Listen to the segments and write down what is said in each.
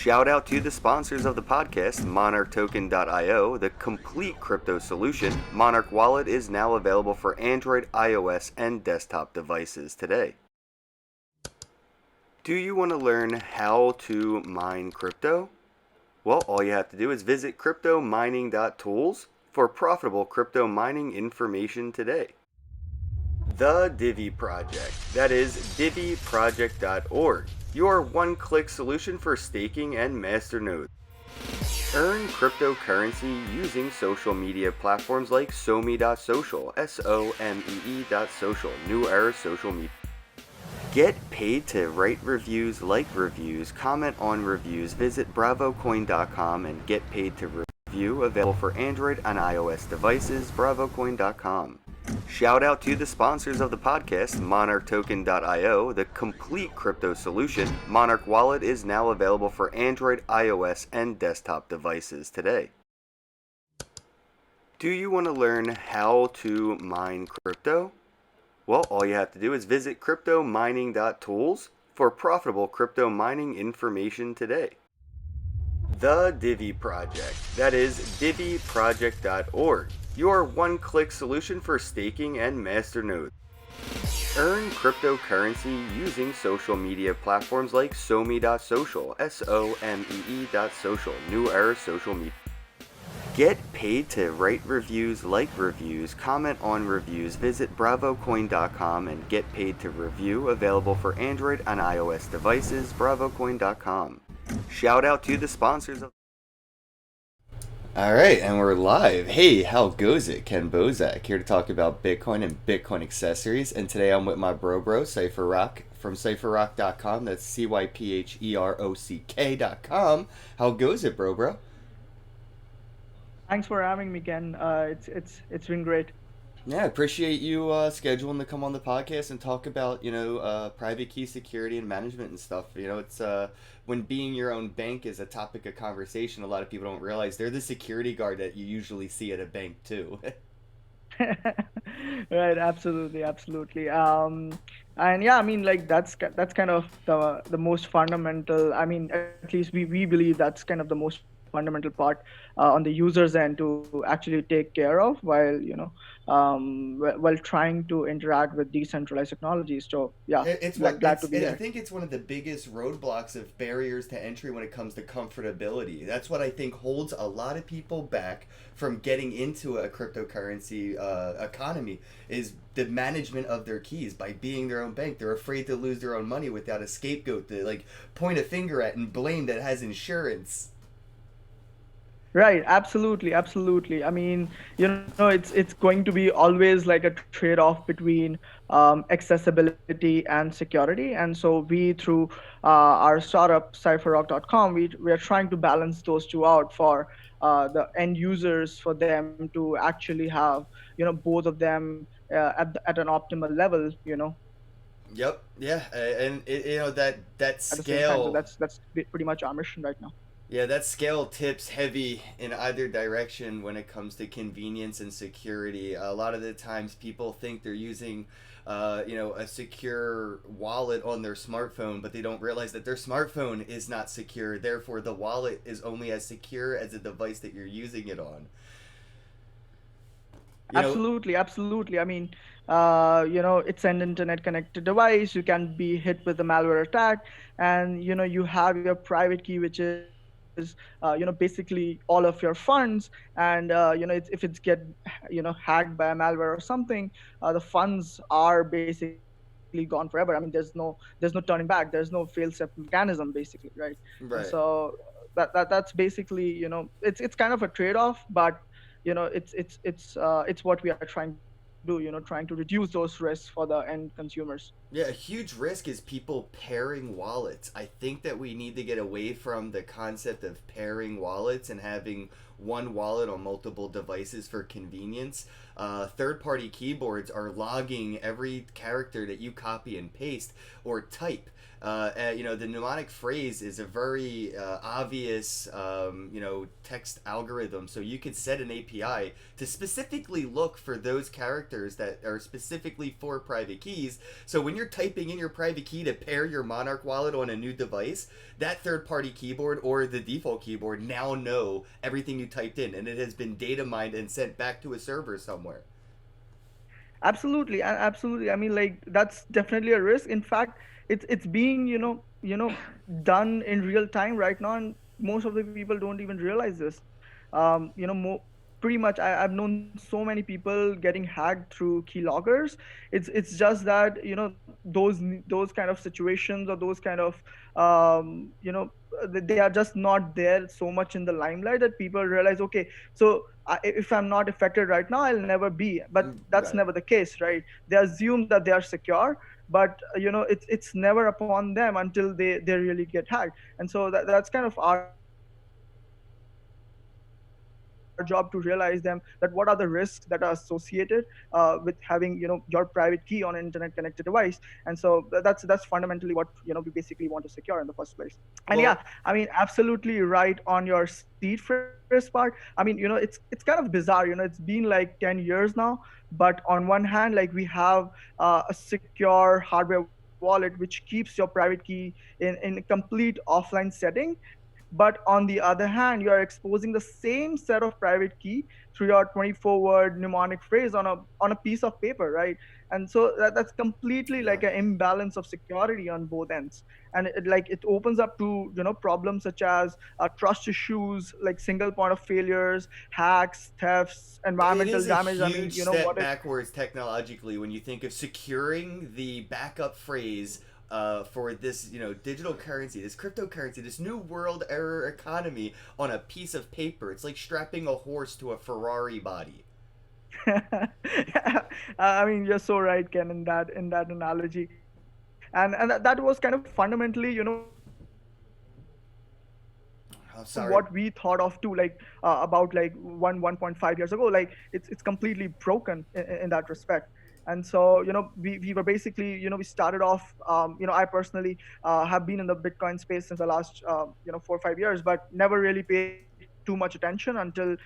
Shout out to the sponsors of the podcast, MonarchToken.io, the complete crypto solution. Monarch Wallet is now available for Android, iOS, and desktop devices today. Do you want to learn how to mine crypto? Well, all you have to do is visit cryptomining.tools for profitable crypto mining information today. The Divi Project, that is diviproject.org, your one-click solution for staking and masternodes. Earn cryptocurrency using social media platforms like SOME.social, SOMEE.social, New Era Social Media. Get paid to write reviews, like reviews, comment on reviews. Visit bravocoin.com and get paid to review, available for Android and iOS devices, bravocoin.com. Shout out to the sponsors of the podcast, MonarchToken.io, the complete crypto solution. Monarch Wallet is now available for Android, iOS, and desktop devices today. Do you want to learn how to mine crypto? Well, all you have to do is visit cryptomining.tools for profitable crypto mining information today. The Divi Project, that is diviproject.org, your one-click solution for staking and masternodes. Earn cryptocurrency using social media platforms like SOME.social, SOMEE.social, New Era Social Media. Get paid to write reviews, like reviews, comment on reviews. Visit bravocoin.com and get paid to review, available for Android and iOS devices, bravocoin.com. Shout out to the sponsors of... Alright, and we're live. Hey, how goes it? Ken Bozak here to talk about Bitcoin and Bitcoin accessories. And today I'm with my bro, CypherRock from CypherRock.com. That's CYPHEROCK.com. How goes it, bro? Thanks for having me, Ken. It's been great. Yeah, I appreciate you scheduling to come on the podcast and talk about, private key security and management and stuff. It's when being your own bank is a topic of conversation, a lot of people don't realize they're the security guard that you usually see at a bank too. Right, absolutely. And yeah, I mean, like that's kind of the most fundamental. I mean, at least we believe that's kind of the most fundamental part on the user's end to actually take care of while while trying to interact with decentralized technologies. So yeah, It's what glad to be I here. think it's one of the biggest roadblocks of barriers to entry when it comes to comfortability. That's what I think holds a lot of people back from getting into a cryptocurrency economy is the management of their keys by being their own bank. They're afraid to lose their own money without a scapegoat to like point a finger at and blame that has insurance. Right, absolutely. I mean, it's going to be always like a trade-off between accessibility and security. And so we, through our startup CypherRock.com, we are trying to balance those two out for the end users, for them to actually have both of them at an optimal level, Yep. Yeah. And that at the same time. So scale. that's pretty much our mission right now. Yeah, that scale tips heavy in either direction when it comes to convenience and security. A lot of the times people think they're using, a secure wallet on their smartphone, but they don't realize that their smartphone is not secure. Therefore, the wallet is only as secure as the device that you're using it on. You know, Absolutely. I mean, it's an internet connected device. You can be hit with a malware attack, and you have your private key, which is basically all of your funds. And if it's get hacked by a malware or something, the funds are basically gone forever. I mean, there's no turning back. There's no fail-safe mechanism, basically, right? And right. so that's basically it's kind of a trade-off, but it's what we are trying to do, trying to reduce those risks for the end consumers. Yeah, a huge risk is people pairing wallets. I think that we need to get away from the concept of pairing wallets and having one wallet on multiple devices for convenience. Third-party keyboards are logging every character that you copy and paste or type. The mnemonic phrase is a very obvious, text algorithm. So you could set an API to specifically look for those characters that are specifically for private keys. So when you're typing in your private key to pair your Monarch wallet on a new device, that third-party keyboard or the default keyboard now know everything you typed in, and it has been data mined and sent back to a server somewhere. Absolutely, absolutely. I mean, like that's definitely a risk. In fact, it's being done in real time right now, and most of the people don't even realize this. Pretty much, I've known so many people getting hacked through keyloggers. It's just that those kind of situations, or those kind of they are just not there so much in the limelight that people realize, okay, so if I'm not affected right now, I'll never be. But that's Right. never the case, right? They assume that they are secure, but it's never upon them until they really get hacked. And so that's kind of our job to realize them, that what are the risks that are associated with having your private key on an internet connected device. And so that's fundamentally what we basically want to secure in the first place. And yeah, I mean, Well, absolutely right on your seed phrase part. I mean, it's kind of bizarre. It's been like 10 years now, but on one hand, like we have a secure hardware wallet which keeps your private key in a complete offline setting. But on the other hand, you are exposing the same set of private key through your 24-word mnemonic phrase on a piece of paper, right? And so that's completely like yeah. an imbalance of security on both ends. And it opens up to problems such as trust issues, like single point of failures, hacks, thefts, It environmental is a damage. I mean, huge what step if backwards technologically when you think of securing the backup phrase for this, digital currency, this cryptocurrency, this new world era economy on a piece of paper. It's like strapping a horse to a Ferrari body. I mean, you're so right, Ken, in that analogy. And that was kind of fundamentally, what we thought of too, like about like I'm one sorry. 1.5 years ago. Like it's completely broken in that respect. And so we were basically, we started off. I personally have been in the Bitcoin space since the last 4 or 5 years, but never really paid too much attention until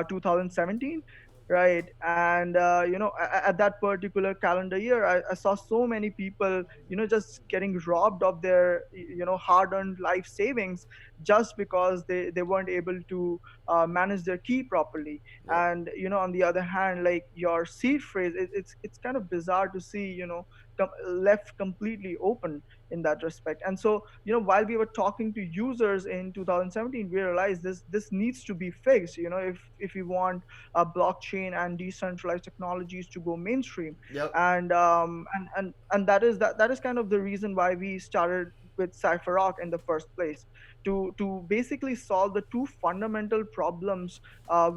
2017, right? And at that particular calendar year, I saw so many people just getting robbed of their hard-earned life savings just because they weren't able to manage their key properly. Yep. And on the other hand, like your seed phrase, it's kind of bizarre to see left completely open in that respect. And so while we were talking to users in 2017, we realized this needs to be fixed, if we want blockchain and decentralized technologies to go mainstream. Yep. And that is kind of the reason why we started with CypherRock in the first place, to basically solve the two fundamental problems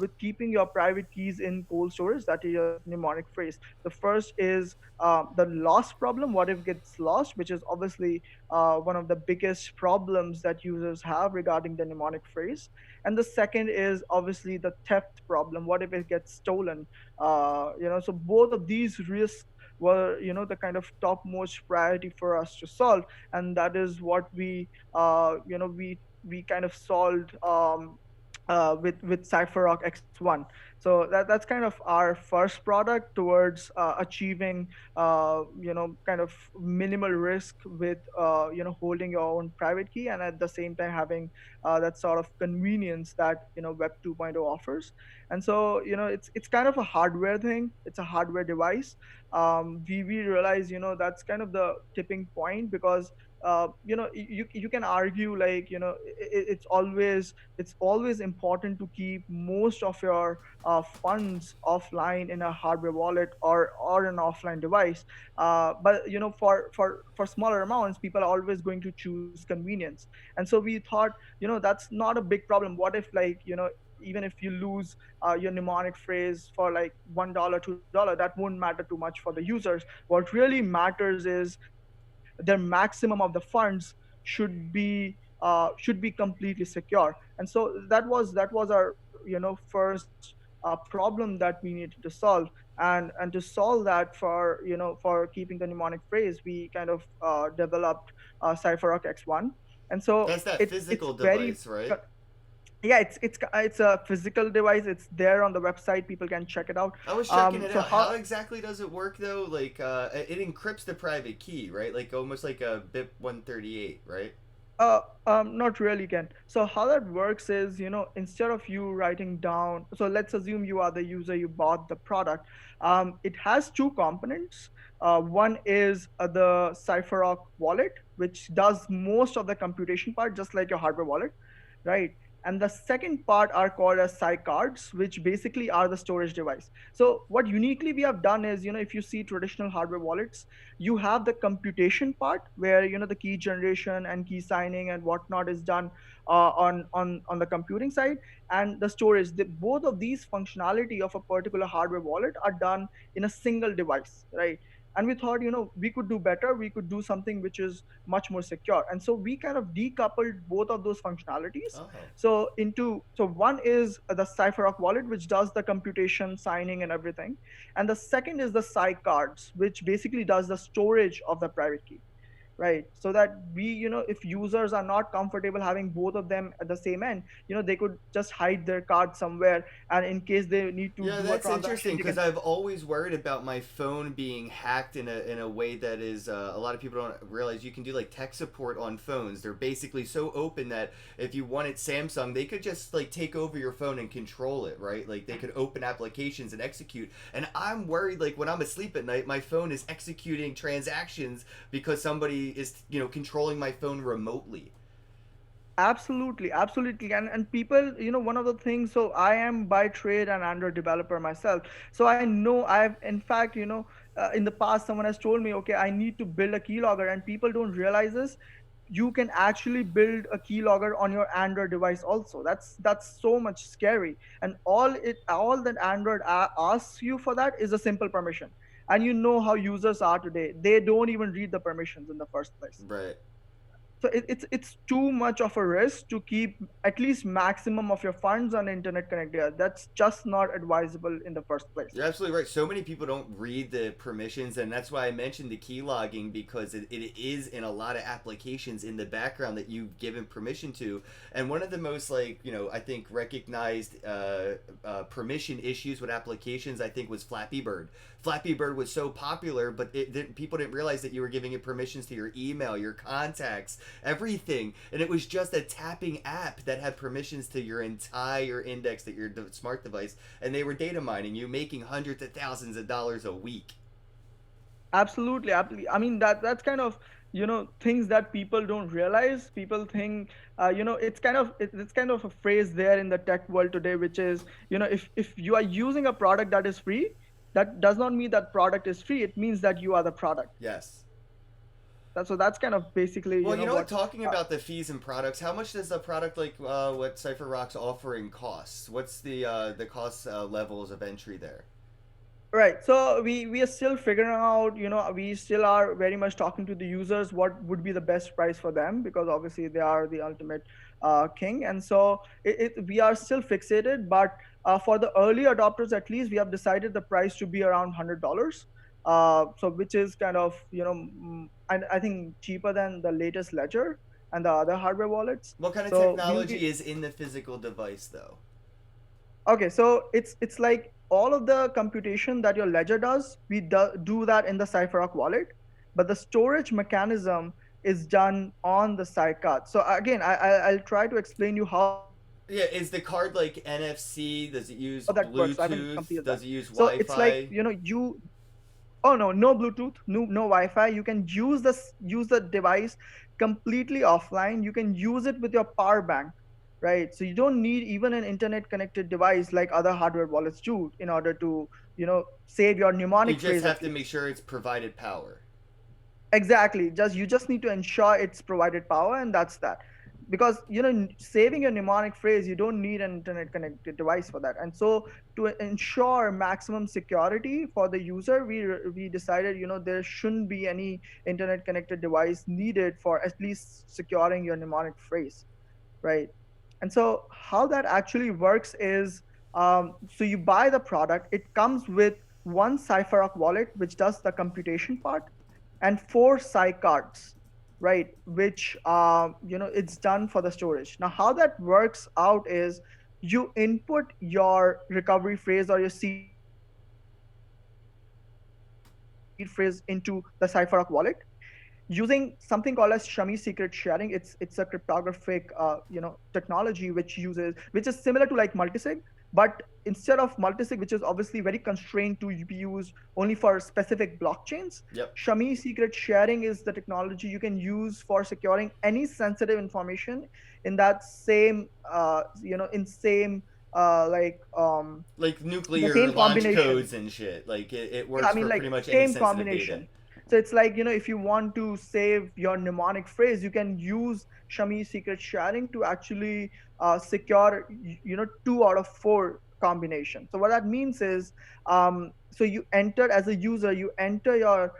with keeping your private keys in cold storage, that is your mnemonic phrase. The first is the loss problem. What if it gets lost, which is obviously one of the biggest problems that users have regarding the mnemonic phrase. And the second is obviously the theft problem. What if it gets stolen? So both of these risks were the kind of topmost priority for us to solve. And that is what we kind of solved with CypherRock X1. So that's kind of our first product towards achieving kind of minimal risk with holding your own private key, and at the same time having that sort of convenience that Web 2.0 offers. And so it's kind of a hardware thing. It's a hardware device. We realize that's kind of the tipping point, because you can argue, like it's always important to keep most of your funds offline in a hardware wallet or an offline device. But for smaller amounts, people are always going to choose convenience. And so we thought that's not a big problem. What if, like even if you lose your mnemonic phrase for like $1, $2, that won't matter too much for the users. What really matters is their maximum of the funds should be completely secure. And so that was our first problem that we needed to solve. And to solve that, for keeping the mnemonic phrase, we kind of developed CypherArk X1. And so That's that it's physical very, device, right? yeah, it's a physical device. It's there on the website, people can check it out. I was checking it So out. how How exactly does it work though? Like, it encrypts the private key, right? Like almost like a BIP 138, right? Not really, Ken. So how that works is, instead of you writing down, so let's assume you are the user, you bought the product. It has two components. One is the CypherArk wallet, which does most of the computation part, just like your hardware wallet, right? And the second part are called as cards, which basically are the storage device. So what uniquely we have done is, if you see traditional hardware wallets, you have the computation part where the key generation and key signing and whatnot is done on the computing side, and the storage. Both of these functionality of a particular hardware wallet are done in a single device, right? And we thought, we could do better. We could do something which is much more secure, and so we kind of decoupled both of those functionalities. Oh. So one is the CypherArk wallet, which does the computation, signing, and everything, and the second is the cards, which basically does the storage of the private key, right? So that if users are not comfortable having both of them at the same end, they could just hide their card somewhere, and in case they need to Yeah, do a that's transaction, interesting they because can. I've always worried about my phone being hacked in a way that is a lot of people don't realize you can do like tech support on phones. They're basically so open that if you wanted Samsung, they could just like take over your phone and control it, right? Like they could open applications and execute. And I'm worried like when I'm asleep at night, my phone is executing transactions because somebody is controlling my phone remotely. Absolutely, absolutely. And people, one of the things, so I am by trade an Android developer myself. So I know, I've, in fact, in the past, someone has told me, okay, I need to build a keylogger, and people don't realize this. You can actually build a keylogger on your Android device also. That's so much scary. And all that Android asks you for that is a simple permission. And you know how users are today. They don't even read the permissions in the first place. Right. So it's too much of a risk to keep at least maximum of your funds on internet connectivity. That's just not advisable in the first place. You're absolutely right. So many people don't read the permissions, and that's why I mentioned the key logging because it is in a lot of applications in the background that you've given permission to. And one of the most I think recognized permission issues with applications I think was Flappy Bird. Flappy Bird was so popular, but people didn't realize that you were giving it permissions to your email, your contacts, everything, and it was just a tapping app that had permissions to your entire index that your smart device, and they were data mining you, making hundreds of thousands of dollars a week. Absolutely, absolutely. I mean, that's kind of things that people don't realize. People think, it's kind of a phrase there in the tech world today, which is, if you are using a product that is free, that does not mean that product is free. It means that you are the product. Yes. That's kind of basically Well, you know what? what. Talking about the fees and products, how much does a product like what CypherRock's offering costs? What's the cost levels of entry there? Right. So we are still figuring out, we still are very much talking to the users what would be the best price for them, because obviously they are the ultimate king. And so we are still fixated, but for the early adopters at least, we have decided the price to be around $100. So which is kind of, and I think cheaper than the latest Ledger and the other hardware wallets. What kind of So we'll be. technology is in the physical device, though? Okay, so it's like all of the computation that your ledger does, we do that in the CypherArk wallet, but the storage mechanism is done on the sidecar. So again, I'll try to explain you how that works. I Yeah, haven't is the completed card that. like NFC? Does it So use it's like, Bluetooth? Does it use oh no, no Wi-Fi? Bluetooth, no Wi-Fi. You can use the device completely offline. You can use it with your power bank, right? So you don't need even an internet connected device like other hardware wallets do in order to save your You mnemonic just phrase have at to make least. sure it's provided power. Exactly. Just you just need to ensure it's provided power, and that's that. Because saving your mnemonic phrase, you don't need an internet connected device for that. And so to ensure maximum security for the user, we decided there shouldn't be any internet connected device needed for at least securing your mnemonic phrase, right? And so how that actually works is, so you buy the product, it comes with one CypherArk wallet, which does the computation part, and four cards, right? Which, it's done for the storage. Now, how that works out is you input your recovery phrase or your seed phrase into the CypherArk wallet using something called as Shami secret sharing. It's a cryptographic technology which is similar to like multisig, but instead of multisig, which is obviously very constrained to be used only for specific blockchains, Yep. Shami secret sharing is the technology you can use for securing any sensitive information in that same in same like Like the nuclear same launch combination. codes and shit. Like it Yeah, I works mean, for like pretty much any same sensitive data. combination. So it's like, if you want to save your mnemonic phrase, you can use Shami secret sharing to actually secure, two out of four combination. So what that means is, so you enter as a user, you enter your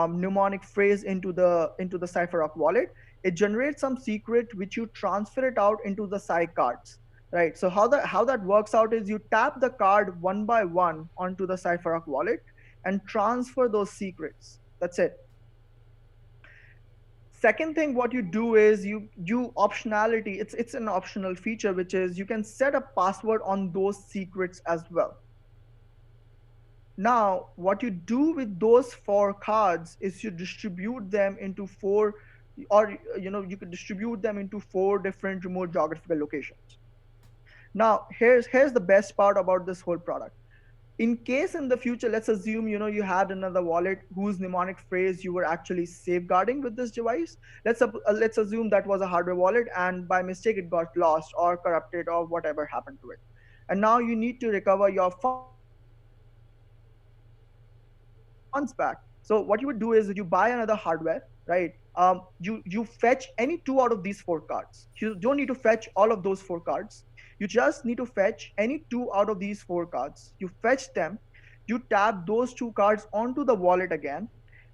mnemonic phrase into the CypherArk wallet. It generates some secret which you transfer it out into the side cards. Right. So how that works out is you tap the card one by one onto the CypherArk wallet and transfer those secrets. That's it. Second thing, what you do is you optionality. It's an optional feature, which is you can set a password on those secrets as well. Now, what you do with those four cards is you distribute them into four, or you could distribute them into four different remote geographical locations. Now, here's the best part about this whole product. In case in the future, let's assume you had another wallet whose mnemonic phrase you were actually safeguarding with this device. Let's assume that was a hardware wallet, and by mistake it got lost or corrupted or whatever happened to it, and now you need to recover your funds back. So what you would do is you buy another hardware, right? You fetch any two out of these four cards. You don't need to fetch all of those four cards. You just need to fetch any two out of these four cards. You fetch them, you tap those two cards onto the wallet again,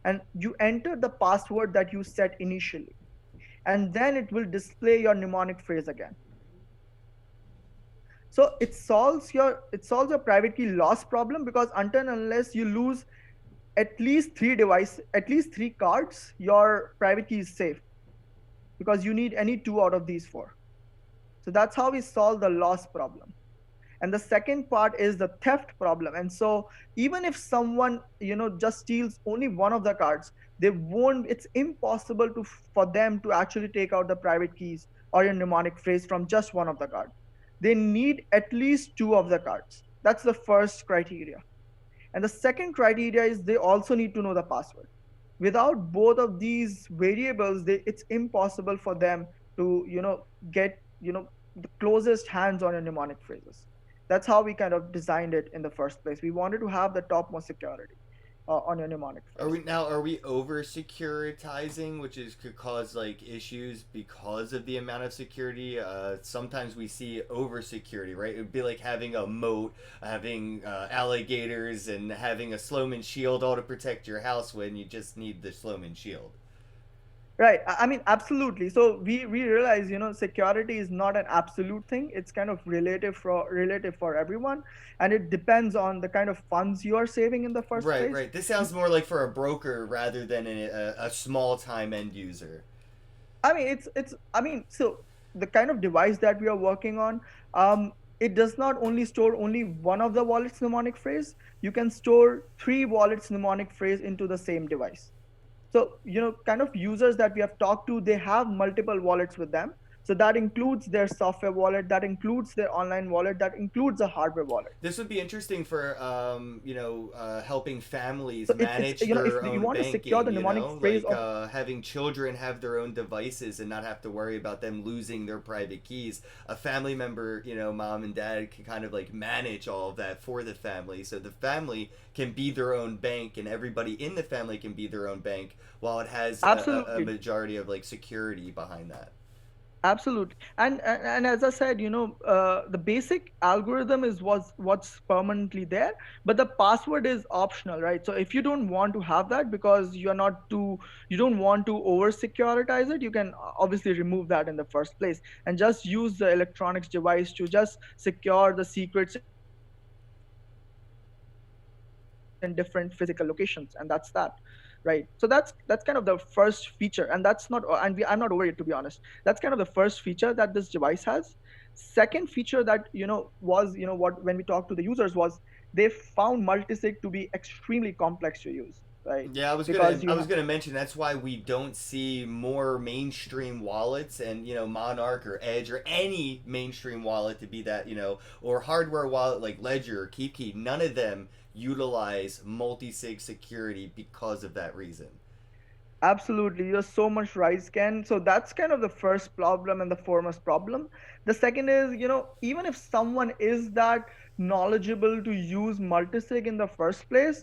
and you enter the password that you set initially. And then it will display your mnemonic phrase again. So it solves your private key loss problem, because until and unless you lose at least three cards, your private key is safe, because you need any two out of these four. So that's how we solve the loss problem. And the second part is the theft problem. And so even if someone just steals only one of the cards, they won't it's impossible for them to actually take out the private keys or your mnemonic phrase from just one of the cards. They need at least two of the cards. That's the first criteria. And the second criteria is they also need to know the password. Without both of these variables, it's impossible for them to get the closest hands on your mnemonic phrases. That's how we kind of designed it in the first place. We wanted to have the topmost security on your mnemonic phrase. Are we over securitizing, which is could cause like issues because of the amount of security? Sometimes we see over security, right? It would be like having a moat, having alligators, and having a Sloman shield all to protect your house when you just need the Sloman shield. Right. I mean, absolutely. So we realize, security is not an absolute thing. It's kind of relative for everyone, and it depends on the kind of funds you are saving in the first Right, place. right. This sounds more like for a broker rather than a small time end user. I mean, so the kind of device that we are working on, it does not only store only one of the wallet's mnemonic phrase. You can store three wallets mnemonic phrase into the same device. So, kind of users that we have talked to, they have multiple wallets with them. So that includes their software wallet, that includes their online wallet, that includes a hardware wallet. This would be interesting for helping families So it's manage if their you own want to secure the banking. mnemonic phrase Like of having children have their own devices and not have to worry about them losing their private keys. A family member, mom and dad, can kind of like manage all of that for the family, so the family can be their own bank, and everybody in the family can be their own bank, while it has a absolutely. majority of like security behind that. Absolutely. And as I said, the basic algorithm is what's permanently there, but the password is optional, right? So if you don't want to have that because you don't want to over securitize it, you can obviously remove that in the first place and just use the electronics device to just secure the secrets in different physical locations, and that's that. Right, so that's kind of the first feature, and that's not, and I'm not over it, to be honest. That's kind of the first feature that this device has. Second feature that was what when we talked to the users was they found multisig to be extremely complex to use, right? Yeah, Because I you was gonna mention that's why we don't see more mainstream wallets and Monarch or Edge or any mainstream wallet to be that or hardware wallet like Ledger or KeepKey. None of them utilize multi-sig security because of that reason. Absolutely, you're so much right, Ken. So that's kind of the first problem and the foremost problem. The second is, even if someone is that knowledgeable to use multisig in the first place,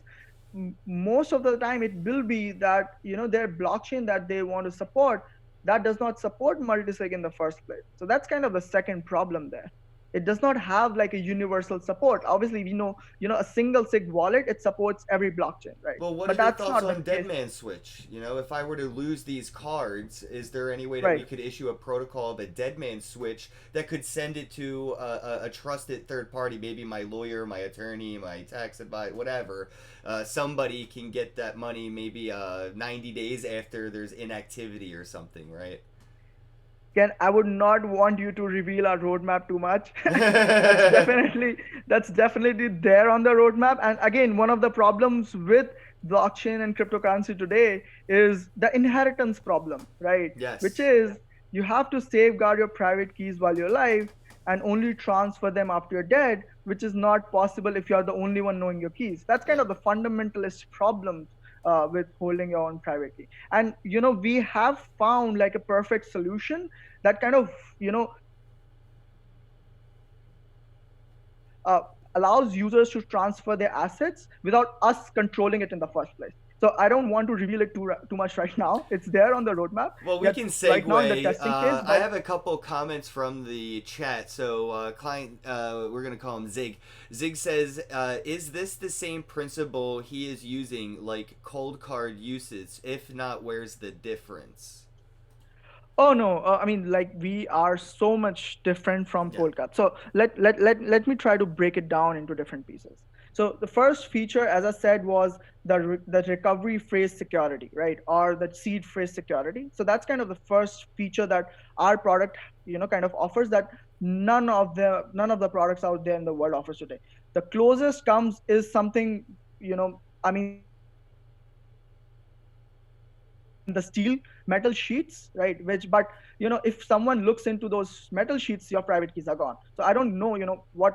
most of the time it will be that, their blockchain that they want to support that does not support multisig in the first place. So that's kind of the second problem there. It does not have like a universal support. Obviously, a single sig wallet, it supports every blockchain, right? Well, what are But your that's thoughts not the on case, Deadman Switch? If I were to lose these cards, is there any way that we right? could issue a protocol of a Deadman Switch that could send it to a trusted third party, maybe my lawyer, my attorney, my tax advisor, whatever? Somebody can get that money maybe 90 days after there's inactivity or something, right? Ken, I would not want you to reveal our roadmap too much. that's definitely that's definitely there on the roadmap. And again, one of the problems with blockchain and cryptocurrency today is the inheritance problem, right? Which Yes. is you have to safeguard your private keys while you're alive and only transfer them after you're dead, which is not possible if you're the only one knowing your keys. That's kind Yeah. of the fundamentalist problem with holding your own private key. And we have found like a perfect solution that kind of allows users to transfer their assets without us controlling it in the first place. So I don't want to reveal it too much right now. It's there on the roadmap. Well, We we are can right now in the segue. testing phase, I but have a couple comments from the chat. So, client, we're gonna call him Zig. Zig says, "Is this the same principle he is using, like cold card usage? If not, where's the difference?" oh no, I mean, like, we are so much different from Yeah. Polkadot. So let me try to break it down into different pieces. So the first feature, as I said, was the recovery phrase security, right, or the seed phrase security. So that's kind of the first feature that our product, kind of offers that none of the products out there in the world offers today. The closest comes is something, I mean, the steel metal sheets, right? Which, but if someone looks into those metal sheets, your private keys are gone. So I don't know, what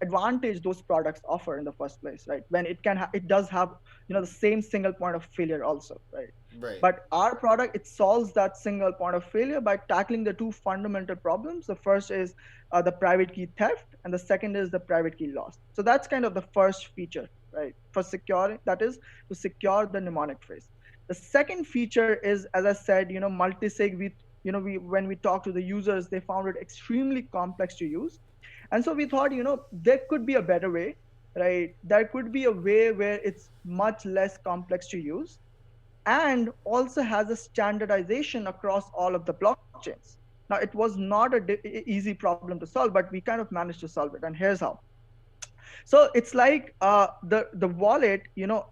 advantage those products offer in the first place, right? When it does have, the same single point of failure also, right? But Right. our product, it solves that single point of failure by tackling the two fundamental problems. The first is the private key theft, and the second is the private key loss. So that's kind of the first feature, right? For securing, that is to secure the mnemonic phrase. The second feature is, as I said, multisig. We when we talked to the users, they found it extremely complex to use, and so we thought, there could be a better way, right? There could be a way where it's much less complex to use and also has a standardization across all of the blockchains. Now, it was not a easy problem to solve, but we kind of managed to solve it. And here's how. So it's like the wallet,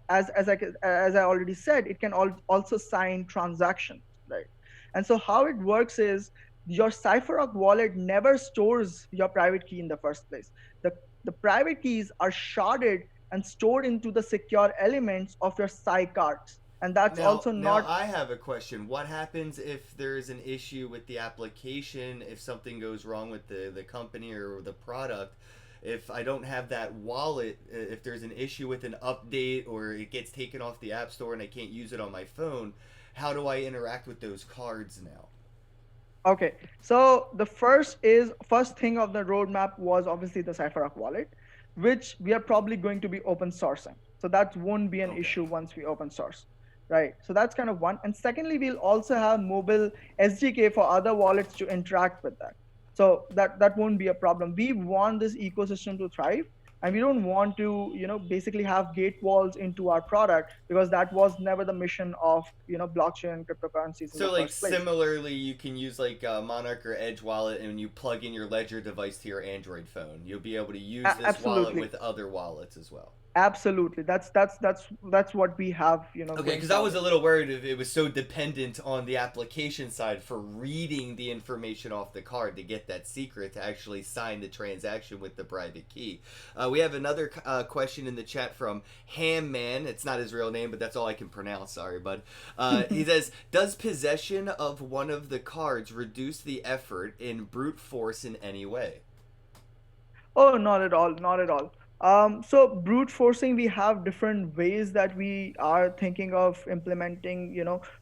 as I already said, it can also sign transactions, right? And so how it works is your CypherOk wallet never stores your private key in the first place. The private keys are sharded and stored into the secure elements of your cards, and that's Now, also now not. I have a question. What happens if there's an issue with the application? If something goes wrong with the company or the product? If I don't have that wallet, if there's an issue with an update or it gets taken off the app store and I can't use it on my phone, how do I interact with those cards now? Okay, so the first thing of the roadmap was obviously the CypherOk wallet, which we are probably going to be open sourcing. So that won't be an Okay. issue once we open source. right? So that's kind of one. And secondly, we'll also have mobile SDK for other wallets to interact with that. So that won't be a problem. We want this ecosystem to thrive, and we don't want to, basically have gate walls into our product, because that was never the mission of, blockchain and cryptocurrencies in the So like first place. similarly, you can use like Monarch or Edge wallet, and when you plug in your Ledger device to your Android phone, you'll be able to use this wallet Absolutely. with other wallets as well. Absolutely. That's what we have, Okay, going because I was forward. a little worried if it was so dependent on the application side for reading the information off the card to get that secret to actually sign the transaction with the private key. We have another question in the chat from Ham Man. It's not his real name, but that's all I can pronounce. Sorry, bud. He says, "Does possession of one of the cards reduce the effort in brute force in any way?" Oh, not at all, not at all. So brute forcing, we have different ways that we are thinking of implementing,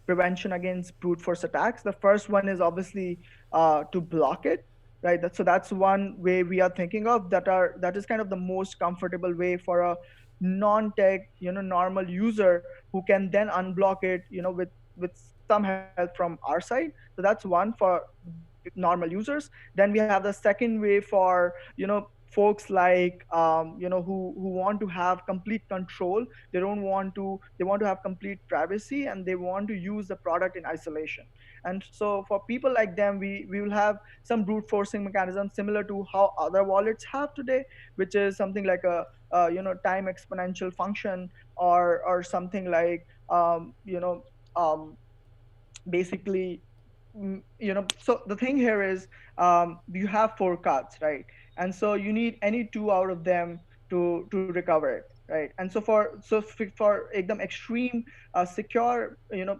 prevention against brute force attacks. The first one is obviously to block it, right? So that's one way we are thinking of, that is kind of the most comfortable way for a non-tech, normal user, who can then unblock it, with some help from our side. So that's one for normal users. Then we have the second way for, folks like, who want to have complete control. They want to have complete privacy, and they want to use the product in isolation. And so for people like them, we will have some brute forcing mechanism similar to how other wallets have today, which is something like a time exponential function, or something like, um, basically, so the thing here is, you have four cards, right? And so you need any two out of them to recover it, right? And so for them extreme secure,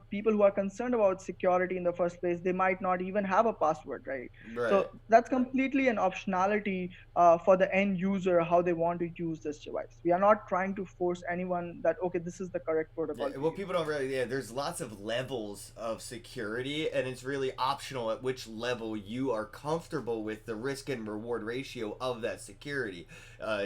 people who are concerned about security in the first place, they might not even have a password, right? Right. So that's completely an optionality for the end user, how they want to use this device. We are not trying to force anyone that, okay, this is the correct protocol Yeah, to well, use. people don't really. Yeah, there's lots of levels of security, and it's really optional at which level you are comfortable with the risk and reward ratio of that security.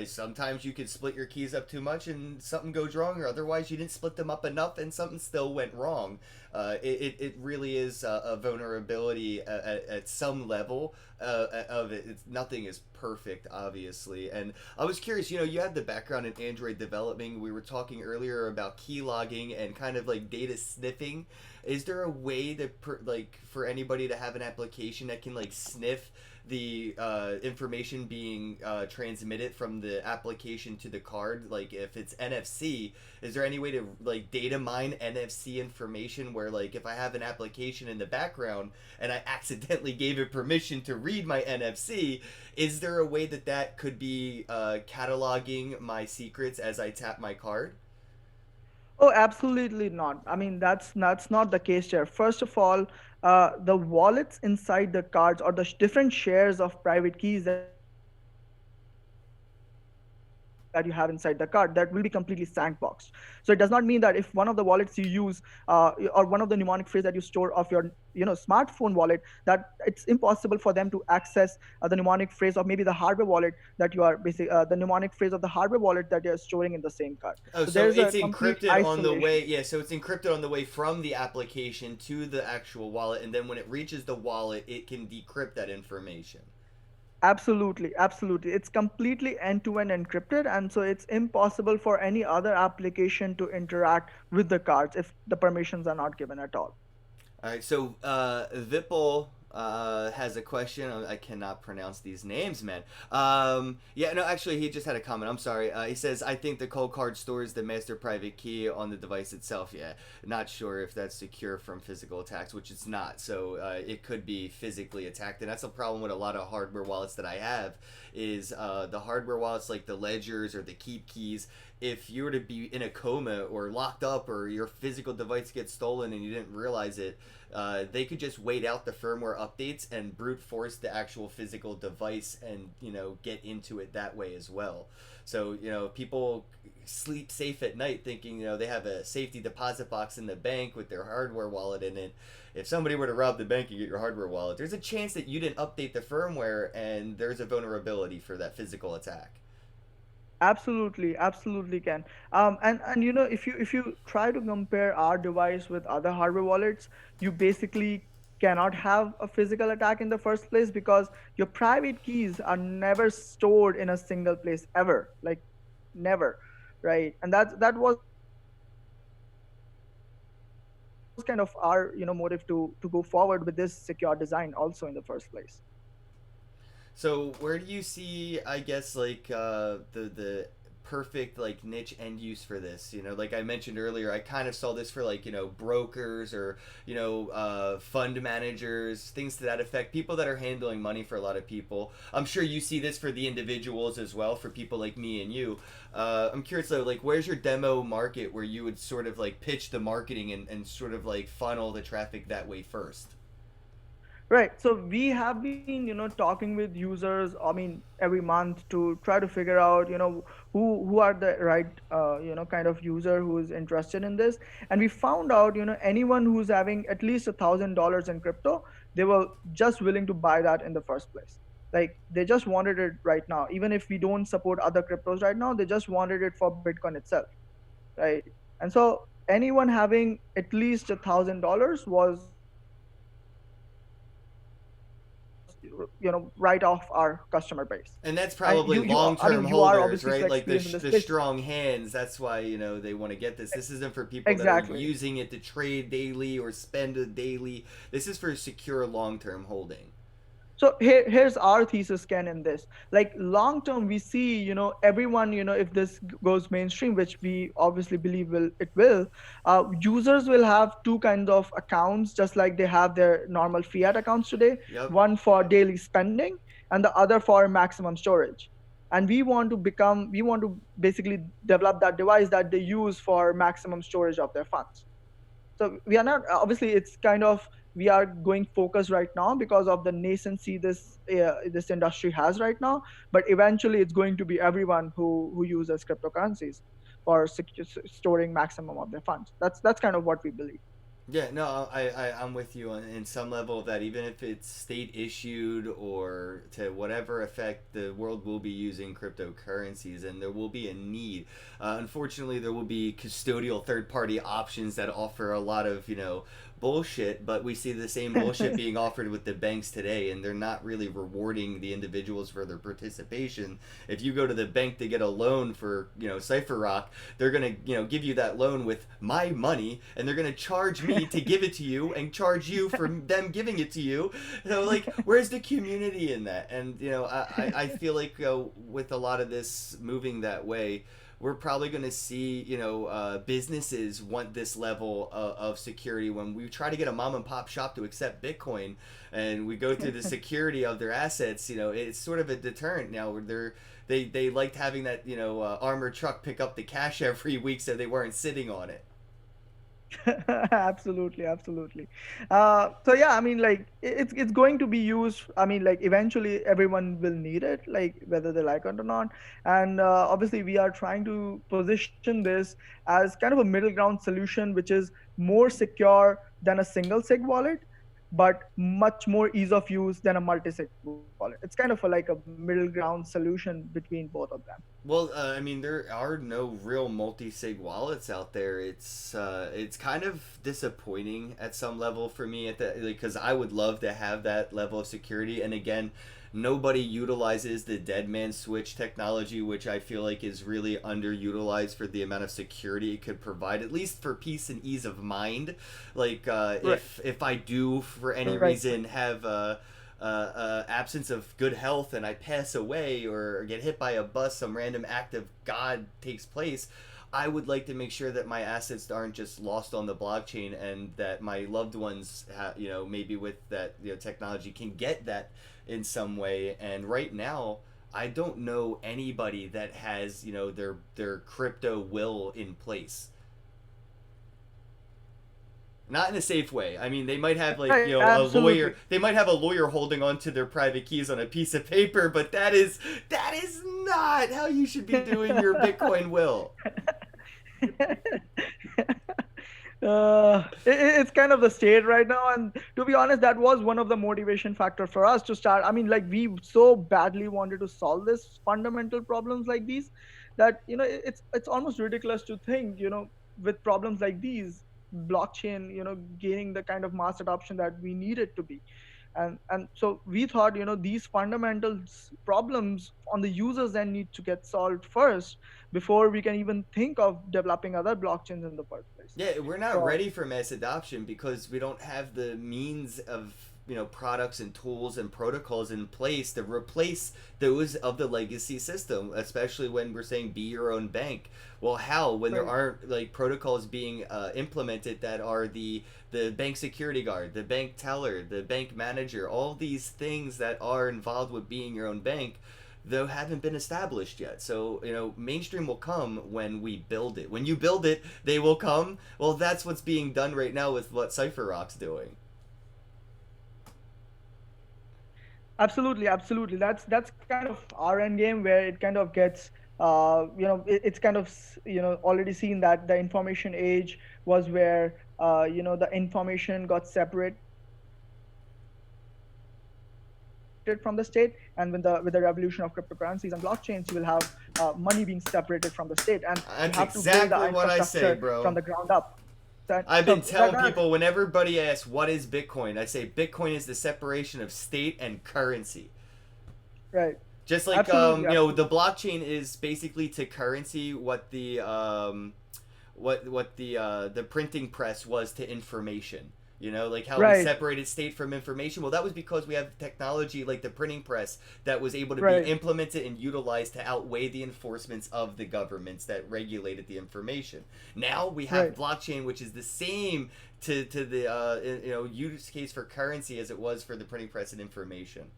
Sometimes you can split your keys up too much and something goes wrong, or otherwise you didn't split them up enough and something still went wrong. It really is a vulnerability at some level of it. Nothing is perfect, obviously. And I was curious, you had the background in Android development. We were talking earlier about key logging and kind of like data sniffing. Is there a way to like for anybody to have an application that can like sniff the information being transmitted from the application to the card? Like if it's NFC, is there any way to like data mine NFC information where like if I have an application in the background and I accidentally gave it permission to read my NFC, is there a way that that could be cataloging my secrets as I tap my card? Oh, absolutely not. I mean, that's not the case here. First of all, the wallets inside the cards, or the different shares of private keys that you have inside the card, that will be completely sandboxed. So it does not mean that if one of the wallets you use, or one of the mnemonic phrase that you store of your, smartphone wallet, that it's impossible for them to access the mnemonic phrase of maybe the hardware wallet that you are the mnemonic phrase of the hardware wallet that you're storing in the same card. Oh, So so there's a it's complete encrypted on the way. isolation. Yeah, so it's encrypted on the way from the application to the actual wallet, and then when it reaches the wallet, it can decrypt that information. Absolutely, absolutely. It's completely end-to-end encrypted, and so it's impossible for any other application to interact with the cards if the permissions are not given at all. All right, so Vipul has a question. I cannot pronounce these names, man. Yeah, no, actually, he just had a comment. I'm sorry. He says, I think the cold card stores the master private key on the device itself. Yeah, not sure if that's secure from physical attacks, which it's not. So it could be physically attacked, and that's a problem with a lot of hardware wallets that I have. Is the hardware wallets like the ledgers or the keep keys? If you were to be in a coma or locked up, or your physical device gets stolen and you didn't realize it, they could just wait out the firmware updates and brute force the actual physical device and get into it that way as well. So people sleep safe at night thinking they have a safety deposit box in the bank with their hardware wallet in it. If somebody were to rob the bank and get your hardware wallet, there's a chance that you didn't update the firmware and there's a vulnerability for that physical attack. Absolutely, absolutely can. And if you try to compare our device with other hardware wallets, you basically cannot have a physical attack in the first place because your private keys are never stored in a single place ever, like never, right? And that was kind of our motive to go forward with this secure design also in the first place. So where do you see, I guess, like the perfect like niche end use for this? You know, like I mentioned earlier, I kind of saw this for like brokers or fund managers, things to that effect. People that are handling money for a lot of people. I'm sure you see this for the individuals as well, for people like me and you. I'm curious though, like where's your demo market where you would sort of like pitch the marketing and sort of like funnel the traffic that way first? Right. So we have been, talking with users, I mean, every month to try to figure out, who are the right, kind of user who is interested in this. And we found out, anyone who's having at least $1,000 in crypto, they were just willing to buy that in the first place. Like they just wanted it right now. Even if we don't support other cryptos right now, they just wanted it for Bitcoin itself, right? And so anyone having at least $1,000 was right off our customer base. And And that's you probably I mean, long you term are obviously so holders, right? Like experienced in this the space. strong hands. That's why they want to get this. This isn't for people that are Exactly. using it to trade daily or spend it daily. This is for secure long term holding. So here's our thesis, Ken, in this. Like long term, we see, everyone, if this goes mainstream, which we obviously believe it will, users will have two kinds of accounts, just like they have their normal fiat accounts today. Yep. One for daily spending, and the other for maximum storage. And we want to basically develop that device that they use for maximum storage of their funds. So we are not, obviously it's kind of, we are going focused right now because of the nascency this industry has right now, but eventually it's going to be everyone who uses cryptocurrencies for storing maximum of their funds. That's kind of what we believe. Yeah, no, I'm with you on in some level that even if it's state issued or to whatever effect, the world will be using cryptocurrencies and there will be a need. Unfortunately, there will be custodial third party options that offer a lot of, bullshit, but we see the same bullshit being offered with the banks today, and they're not really rewarding the individuals for their participation. If you go to the bank to get a loan for, Cipher Rock, they're gonna, give you that loan with my money, and they're gonna charge me to give it to you and charge you for them giving it to you. So, like, where's the community in that? And I feel like with a lot of this moving that way, we're probably going to see, businesses want this level of security. When we try to get a mom and pop shop to accept Bitcoin, and we go through the security of their assets, it's sort of a deterrent now. Where they liked having that, armored truck pick up the cash every week, so they weren't sitting on it. Absolutely, absolutely. So yeah, I mean, like it's going to be used. I mean, like eventually everyone will need it, like whether they like it or not. And obviously, we are trying to position this as kind of a middle ground solution, which is more secure than a single sig wallet, but much more ease of use than a multi-sig wallet. It's kind of like a middle ground solution between both of them. Well, I mean, there are no real multi-sig wallets out there. It's kind of disappointing at some level for me at the because I would love to have that level of security. And again, nobody utilizes the dead man switch technology, which I feel like is really underutilized for the amount of security it could provide, at least for peace and ease of mind. Like Right, if I do for any right, reason have absence of good health and I pass away or get hit by a bus, some random act of God takes place, I would like to make sure that my assets aren't just lost on the blockchain and that my loved ones, maybe with that technology can get that in some way. And right now, I don't know anybody that has their crypto will in place. Not in a safe way. I mean, they might have like right. a Absolutely. lawyer. They might have a lawyer holding on to their private keys on a piece of paper, but that is not how you should be doing your Bitcoin will. It's kind of the state right now, and to be honest, that was one of the motivation factor for us to start. I mean, like we so badly wanted to solve this fundamental problems like these, that it's almost ridiculous to think, with problems like these, blockchain gaining the kind of mass adoption that we need it to be. And so we thought, these fundamentals problems on the users end need to get solved first before we can even think of developing other blockchains in the first place. Yeah, we're not So ready for mass adoption because we don't have the means of products and tools and protocols in place to replace those of the legacy system, especially when we're saying be your own bank. Well, how when there right. aren't like protocols being implemented that are the bank security guard, the bank teller, the bank manager, all these things that are involved with being your own bank, though haven't been established yet. So, mainstream will come when we build it. When you build it, they will come. Well, that's what's being done right now with what CypherRock's doing. Absolutely, absolutely. That's kind of our end game where it kind of gets, it's kind of already seen that the information age was where the information got separated from the state, and with the revolution of cryptocurrencies and blockchains, you will have money being separated from the state, and you have to build the infrastructure from That's the ground up. exactly what I say, bro. I've been telling people when everybody asks what is Bitcoin, I say Bitcoin is the separation of state and currency. Right. Just like Absolutely, the absolutely. blockchain is basically to currency what the printing press was to information. Like how we Right. separated state from information. Well, that was because we have technology like the printing press that was able to be Right. implemented and utilized to outweigh the enforcements of the governments that regulated the information. Now we have Right. blockchain, which is the same to the use case for currency as it was for the printing press and information.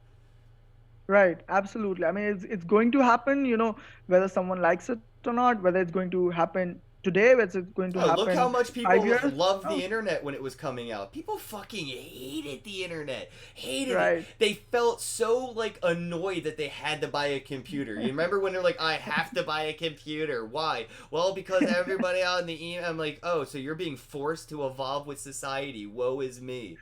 Right, absolutely. I mean, it's going to happen, whether someone likes it or not, whether it's going to happen today, whether it's going to Oh, look happen how much 5 years. people loved Oh, the internet when it was coming out. People fucking hated the internet. Hated it. right. They felt so like annoyed that they had to buy a computer. You remember when they're like, I have to buy a computer. Why? Well, because everybody out in the email, I'm like, oh, so you're being forced to evolve with society. Woe is me.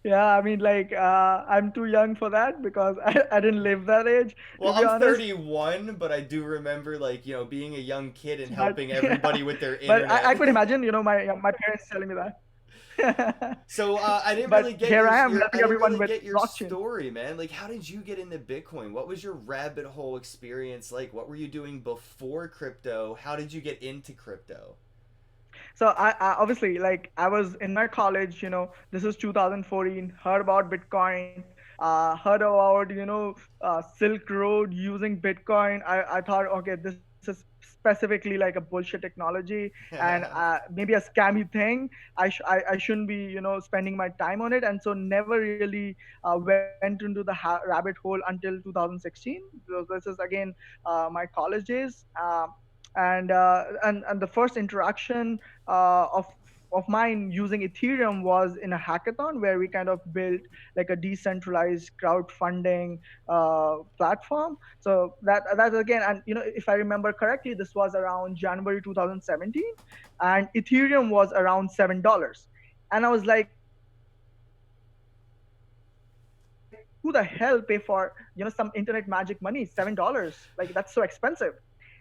Yeah, I mean, like, I'm too young for that because I didn't live that age, Well, to be I'm honest. 31, but I do remember like, being a young kid and But helping yeah, everybody with their but I internet. could imagine, my parents telling me that. So I didn't But really get here your I am your I helping didn't everyone really with get your blockchain. story, man. Like, how did you get into Bitcoin? What was your rabbit hole experience like? What were you doing before crypto? How did you get into crypto? So I obviously, like, I was in my college. This is 2014. Heard about Bitcoin. Heard about Silk Road using Bitcoin. I thought, okay, this is specifically like a bullshit technology and maybe a scammy thing. I shouldn't be spending my time on it, and so never really went into the rabbit hole until 2016. So this is again my college days. And the first interaction of mine using Ethereum was in a hackathon where we kind of built like a decentralized crowdfunding platform. So that again, and if I remember correctly, this was around January 2017, and Ethereum was around $7. And I was like, who the hell pay for some internet magic money, $7? Like, that's so expensive.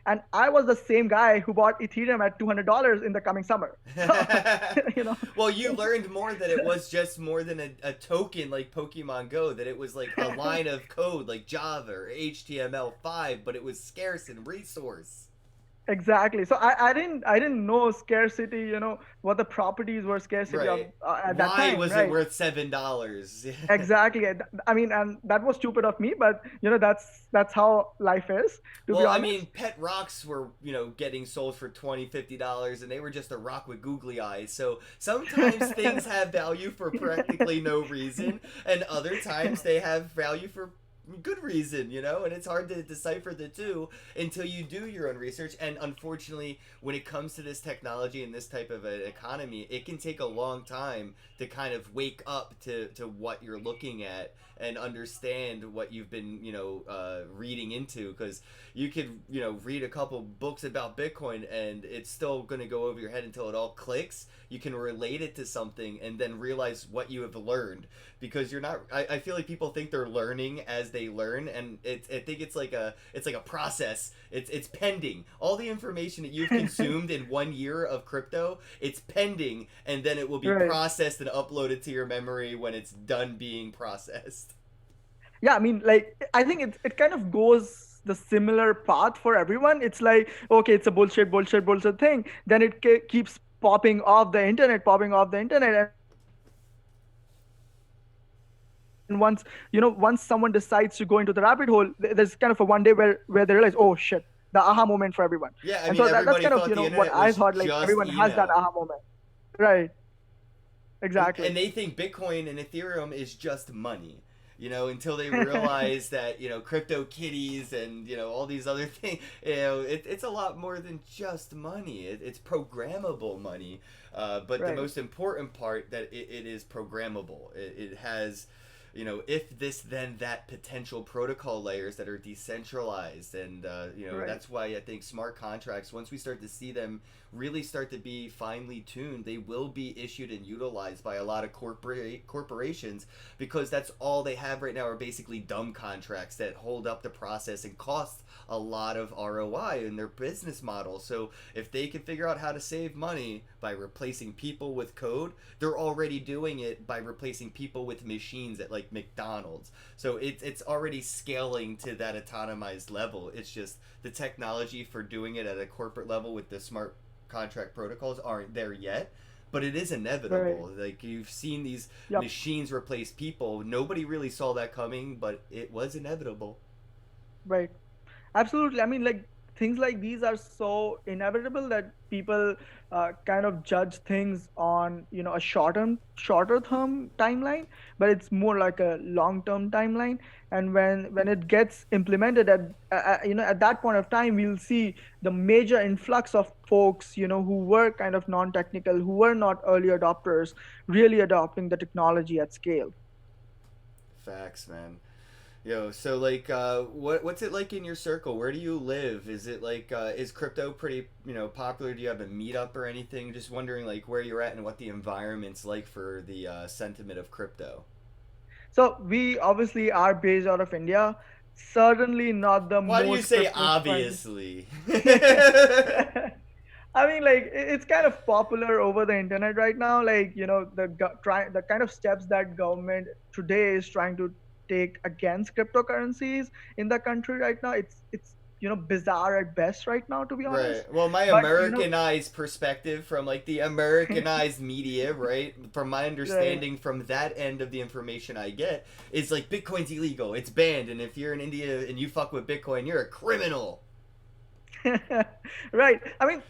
And I was the same guy who bought Ethereum at $200 in the coming summer. So, Well, you learned more that it was just more than a token like Pokemon Go, that it was like a line of code like Java or HTML5, but it was scarce in resource. exactly. So I didn't know scarcity. What the properties were scarcity of Right. at that Why time, was it right? worth $7? Exactly. I mean, and that was stupid of me, but that's how life is, to be Well, I mean, honest. pet rocks were, getting sold for $20, $50, and they were just a rock with googly eyes. So sometimes things have value for practically no reason, and other times they have value for good reason, and it's hard to decipher the two until you do your own research. And unfortunately, when it comes to this technology and this type of an economy, it can take a long time to kind of wake up to what you're looking at and understand what you've been reading into, because you could read a couple books about Bitcoin and it's still going to go over your head until it all clicks. You can relate it to something and then realize what you have learned, because you're not. I feel like people think they're learning as they learn, and I think it's like a process. It's pending. All the information that you've consumed in 1 year of crypto, it's pending, and then it will be Right. processed and uploaded to your memory when it's done being processed. Yeah, I mean, like, I think it kind of goes the similar path for everyone. It's like, okay, it's a bullshit thing. Then it keeps popping off the internet, and once someone decides to go into the rabbit hole, there's kind of a one day where they realize, oh shit, the aha moment for everyone. And so Yeah, I that's mean, kind of everybody what thought the I've heard. internet Like was everyone has just that aha moment. email. Right. Exactly. And they think Bitcoin and Ethereum is just money. Until they realize that crypto kitties and all these other things. It's a lot more than just money. It's programmable money. But the Right. most important part that it is programmable. It has if this then that potential protocol layers that are decentralized, and Right. that's why I think smart contracts, once we start to see them really start to be finely tuned, they will be issued and utilized by a lot of corporations, because that's all they have right now are basically dumb contracts that hold up the process and cost a lot of ROI in their business model. So if they can figure out how to save money by replacing people with code, they're already doing it by replacing people with machines at like McDonald's. So it's already scaling to that autonomized level. It's just the technology for doing it at a corporate level with the smart contract protocols aren't there yet. But it is Right. inevitable. Like, you've seen these Yep. machines replace people. Nobody really saw that coming, but it was inevitable. Right. Absolutely. I mean, like, things like these are so inevitable that people kind of judge things on, a shorter term timeline, but it's more like a long term timeline. And when it gets implemented at that point of time, we'll see the major influx of folks, who were kind of non technical, who were not early adopters, really adopting the technology at scale. Facts, man. So like, what's it like in your circle? Where do you live? Is it like, is crypto pretty popular? Do you have a meetup or anything? Just wondering like where you're at and what the environment's like for the sentiment of crypto. So we obviously are based out of India. Certainly not the Why do you most say crypto friendly. obviously? I mean, like, it's kind of popular over the internet right now. Like, the kind of steps that government today is trying to take against cryptocurrencies in the country right now. It's bizarre at best right now, to be honest. Right. Well, my But Americanized perspective from like the Americanized media, right? From my right. understanding from that end of the information I get, is like Bitcoin's illegal. It's banned, and if you're in India and you fuck with Bitcoin, you're a criminal. Right. I mean,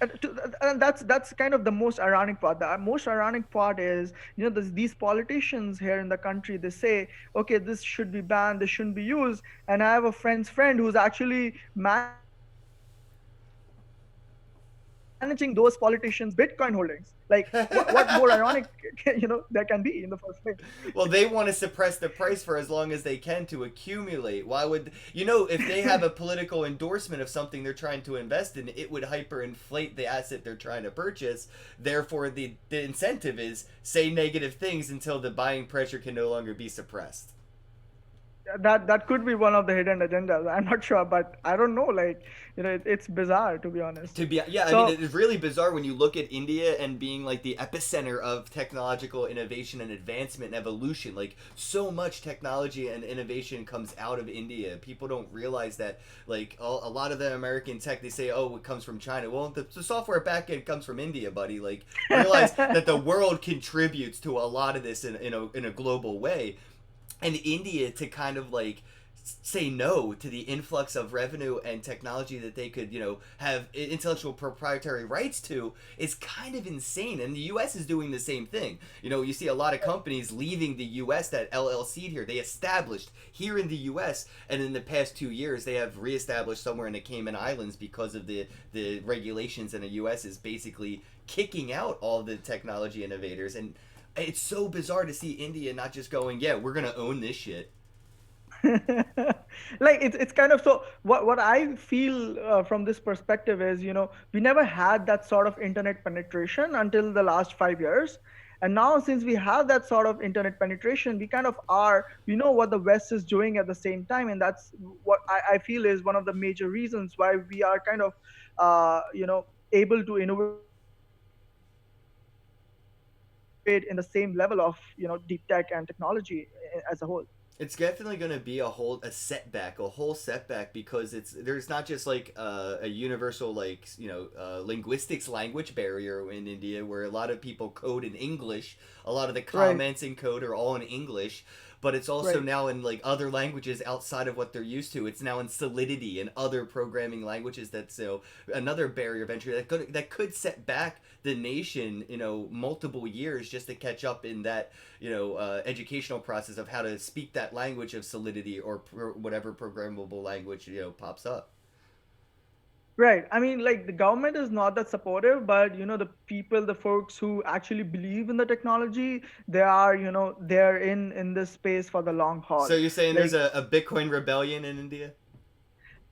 and that's kind of the most ironic part. The most ironic part is, these politicians here in the country, they say, okay, this should be banned, this shouldn't be used. And I have a friend's friend who's actually managing those politicians' Bitcoin holdings. Like, what more ironic, there can be in the first place? Well, they want to suppress the price for as long as they can to accumulate. Why would if they have a political endorsement of something they're trying to invest in, it would hyperinflate the asset they're trying to purchase. Therefore, the incentive is say negative things until the buying pressure can no longer be suppressed. That could be one of the hidden agendas. I'm not sure, but I don't know. Like, it's bizarre, to be honest. To be, yeah, I mean, So it's really bizarre when you look at India and being like the epicenter of technological innovation and advancement and evolution. Like, so much technology and innovation comes out of India. People don't realize that. Like, a lot of the American tech, they say, oh, it comes from China. Well, the software backend comes from India, buddy. Like, realize that the world contributes to a lot of this in a global way. And India to kind of like say no to the influx of revenue and technology that they could have intellectual proprietary rights to is kind of insane. And the US is doing the same thing. You see a lot of companies leaving the US that LLC'd here, they established here in the US, and in the past 2 years they have reestablished somewhere in the Cayman Islands because of the regulations in the US is basically kicking out all the technology innovators. And it's so bizarre to see India not just going, yeah, we're gonna own this shit. like, it's kind of, so what I feel from this perspective is, we never had that sort of internet penetration until the last 5 years. And now, since we have that sort of internet penetration, we kind of are, we know what the West is doing at the same time. And that's what I feel is one of the major reasons why we are kind of, able to innovate in the same level of, deep tech and technology as a whole. It's definitely going to be a setback, a whole setback, because there's not just like a universal, like, linguistics language barrier in India where a lot of people code in English. A lot of the Right, comments in code are all in English, but it's also right. now in like other languages outside of what they're used to. It's now in Solidity and other programming languages. That's another barrier of entry that could set back the nation, multiple years just to catch up in that, educational process of how to speak that language of Solidity or whatever programmable language pops up. Right. I mean, like the government is not that supportive, but the people, the folks who actually believe in the technology, they are, they're in this space for the long So haul. you're saying there's Like, a Bitcoin rebellion in India?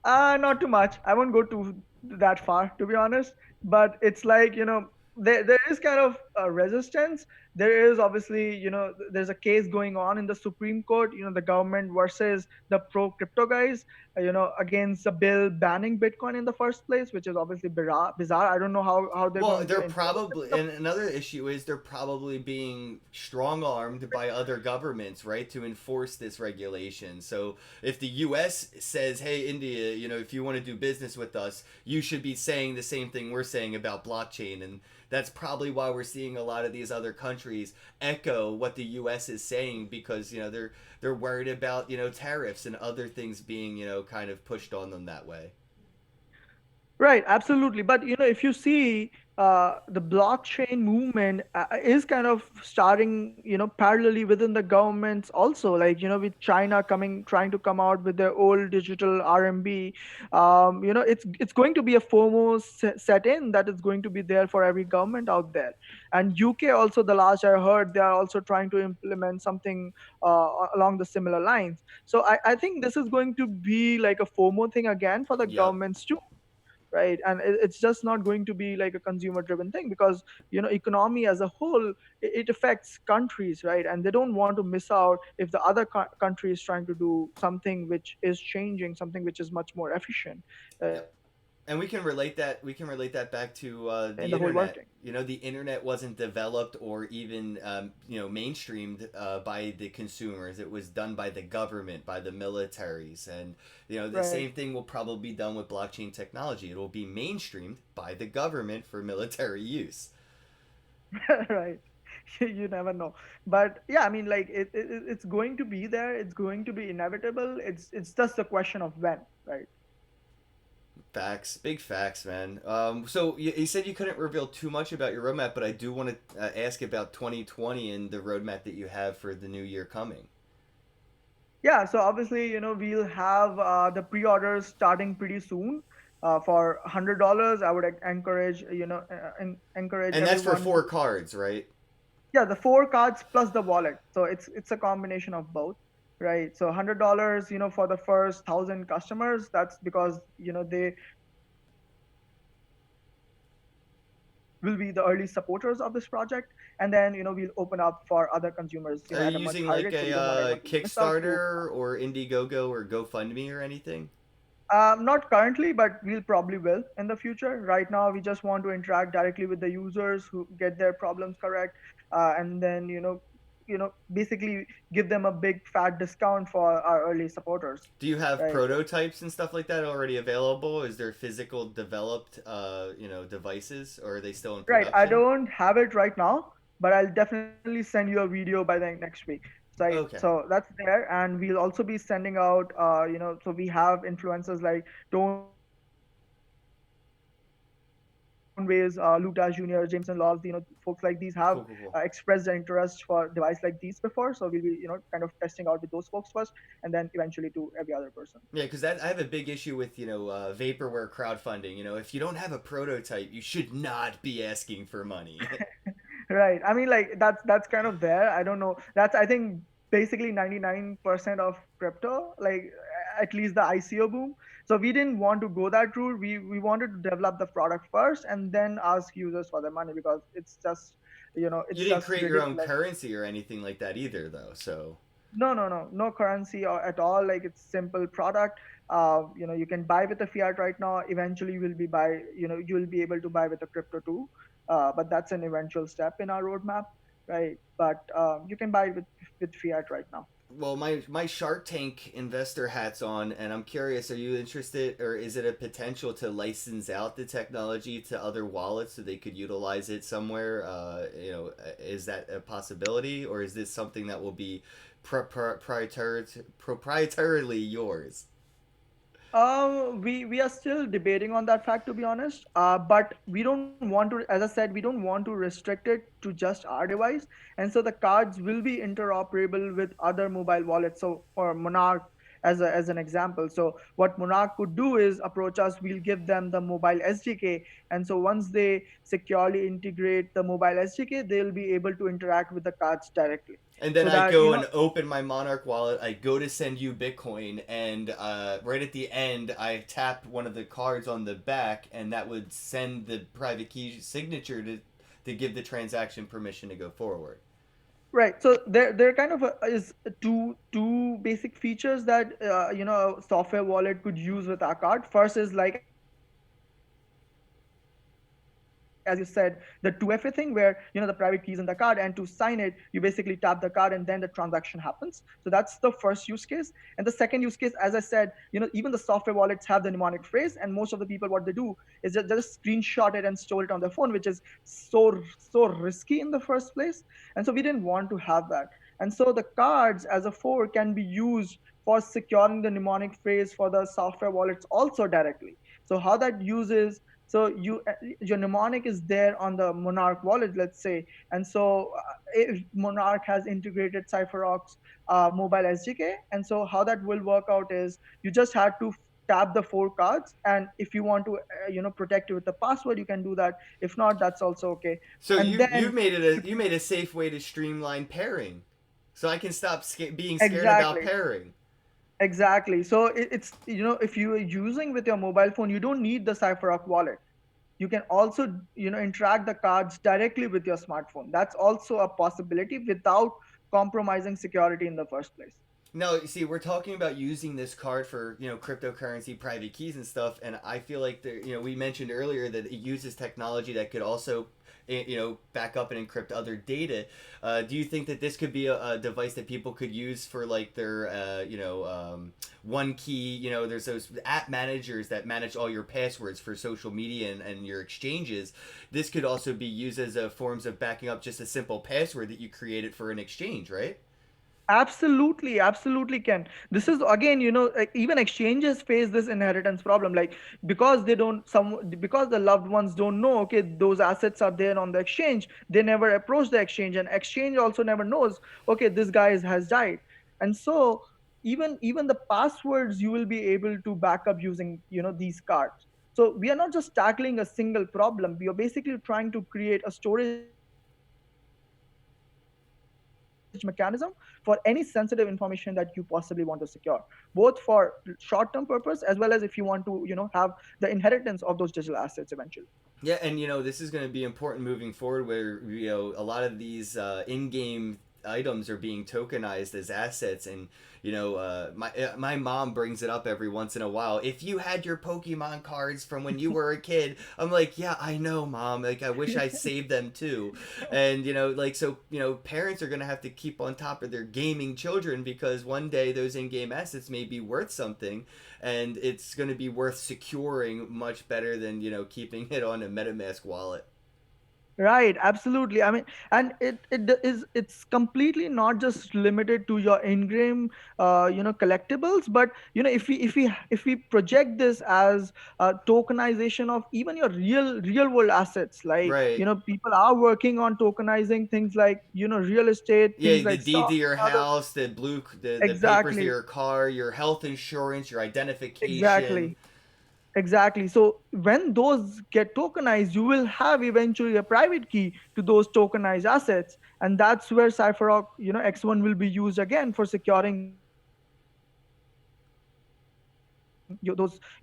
not too much. I won't go to that far, to be honest. But it's like, there is kind of a resistance. There is obviously, there's a case going on in the Supreme Court, the government versus the pro crypto guys, against a bill banning Bitcoin in the first place, which is obviously bizarre. I don't know how they're Well, going to they're enforce probably, it. and another issue is they're probably being strong armed by other governments, right, to enforce this regulation. So if the U.S. says, "Hey, India, if you want to do business with us, you should be saying the same thing we're saying about blockchain," and that's probably why we're seeing a lot of these other countries echo what the U.S. is saying, because they're worried about tariffs and other things being kind of pushed on them that way. Right, absolutely. But if you see, the blockchain movement is kind of starting, parallelly within the governments also. Like with China coming, trying to come out with their old digital RMB. It's going to be a FOMO set in that is going to be there for every government out there. And UK also, the last I heard, they are also trying to implement something along the similar lines. So I think this is going to be like a FOMO thing again for the Yep. governments too, right? And it's just not going to be like a consumer driven thing, because economy as a whole, it affects countries, right? And they don't want to miss out if the other country is trying to do something which is changing, something which is much more efficient Yep. in the whole And working. we can relate that back to the internet. The internet wasn't developed or even mainstreamed by the consumers. It was done by the government, by the militaries, and the Right. same thing will probably be done with blockchain technology. It will be mainstreamed by the government for military use. Right. You never know. But yeah, I mean, like it's going to be there, it's going to be inevitable. It's just a question of when, right? Facts, big facts, man. So you said you couldn't reveal too much about your roadmap, but I do want to ask about 2020 and the roadmap that you have for the new year coming. Yeah, so obviously, we'll have the pre-orders starting pretty soon. For $100, I would encourage, encourage And that's for everyone four to, cards, right? yeah, the four cards plus the wallet. So it's a combination of both, right? So $100, for the first 1,000 customers. That's because they will be the early supporters of this project, and then we'll open up for other consumers, at a much higher rate. So we don't want anyone to miss Are you out to. using like a Kickstarter or Indiegogo or GoFundMe or anything? Not currently, but we'll probably will in the future. Right now, we just want to interact directly with the users who get their problems correct, and then basically give them a big fat discount for our early supporters, Do you have right? prototypes and stuff like that already available? Is there physical developed, devices, or are they still in Right. I production? don't have it right now, but I'll definitely send you a video by the next week. Right. Okay, So that's there, and we'll also be sending out. So we have influencers like Toneways, Luke Dash Jr., Jameson Laws. Folks like these have expressed their interest cool, cool, for cool. device like these before. So we'll be kind of testing out with those folks first, and then eventually to every other person. Yeah, because I have a big issue with vaporware crowdfunding. If you don't have a prototype, you should not be asking for money. Right. I mean, like that's kind of there. I don't know. That's, I think, basically 99% of crypto, like at least the ICO boom. So we didn't want to go that route. We wanted to develop the product first and then ask users for their money, because it's just You it's didn't just create your own ridiculous. currency or anything like that either, though. So No currency or at all. Like, it's simple product. You can buy with a fiat right now. Eventually, you will be able to buy with a crypto too. But that's an eventual step in our roadmap, right? But you can buy with fiat right now. well, my Shark Tank investor hat's on, and I'm curious: are you interested, or is it a potential to license out the technology to other wallets so they could utilize it somewhere? Is that a possibility, or is this something that will be proprietarily yours? We are still debating on that fact, to be honest. But we don't want to, as I said, we don't want to restrict it to just our device, and so the cards will be interoperable with other mobile wallets. So for Monarch, as an example, so what Monarch could do is approach us. We'll give them the mobile SDK, and so once they securely integrate the mobile SDK, they'll be able to interact with the cards directly. And then So I that go and open my Monarch wallet. I go to send you Bitcoin, and right at the end, I tap one of the cards on the back, and that would send the private key signature to give the transaction permission to go forward. Right. So there kind of is two basic features that a software wallet could use with our card. First is, like as you said, the 2FA thing, where the private key is in the card, and to sign it, you basically tap the card and then the transaction happens. So that's the first use case. And the second use case, as I said, even the software wallets have the mnemonic phrase, and most of the people what they do is just screenshot it and store it on their phone, which is so risky in the first place. And so we didn't want to have that. And so the cards as a fork can be used for securing the mnemonic phrase for the software wallets also directly. So how that uses, so your mnemonic is there on the Monarch wallet, let's say. And so if Monarch has integrated CypherOx mobile SDK, and so how that will work out is you just had to tap the four cards, and if you want to protect it with the password, you can do that. If not, that's also okay. So And you then made it a you made a safe way to streamline pairing, so I can stop being scared about exactly. pairing. Exactly. So it's, if you are using with your mobile phone, you don't need the CypherOc wallet. You can also, interact the cards directly with your smartphone. That's also a possibility without compromising security in the first place. No, you see, we're talking about using this card for cryptocurrency, private keys, and stuff, and I feel like we mentioned earlier that it uses technology that could also back up and encrypt other data. Do you think that this could be a device that people could use for like their one key? There's those app managers that manage all your passwords for social media and your exchanges. This could also be used as a forms of backing up just a simple password that you created for an exchange, right? Absolutely, absolutely can. This is again, even exchanges face this inheritance problem. Like, because they don't some because the loved ones don't know, okay, those assets are there on the exchange. They never approach the exchange, and exchange also never knows, okay, this guy has died. And so even the passwords you will be able to back up using these cards. So we are not just tackling a single problem. We are basically trying to create a storage mechanism for any sensitive information that you possibly want to secure, both for short-term purpose as well as if you want to have the inheritance of those digital assets eventually. Yeah, and this is going to be important moving forward, where a lot of these in-game items are being tokenized as assets, and my mom brings it up every once in a while. If you had your Pokemon cards from when you were a kid, I'm like, yeah, I know, mom. Like, I wish I saved them too, and like so, parents are going to have to keep on top of their gaming children, because one day those in-game assets may be worth something, and it's going to be worth securing much better than keeping it on a MetaMask wallet. Right, absolutely. I mean, and it's completely not just limited to your in-game, collectibles, but if we project this as tokenization of even your real world assets, like Right. people are working on tokenizing things like real estate, Yeah, things the like deed to stocks your and other. house, the papers to Exactly, your car, your health insurance, your identification. exactly. Exactly. So when those get tokenized, you will have eventually a private key to those tokenized assets, and that's where CypherOc, X1 will be used again for securing those private keys.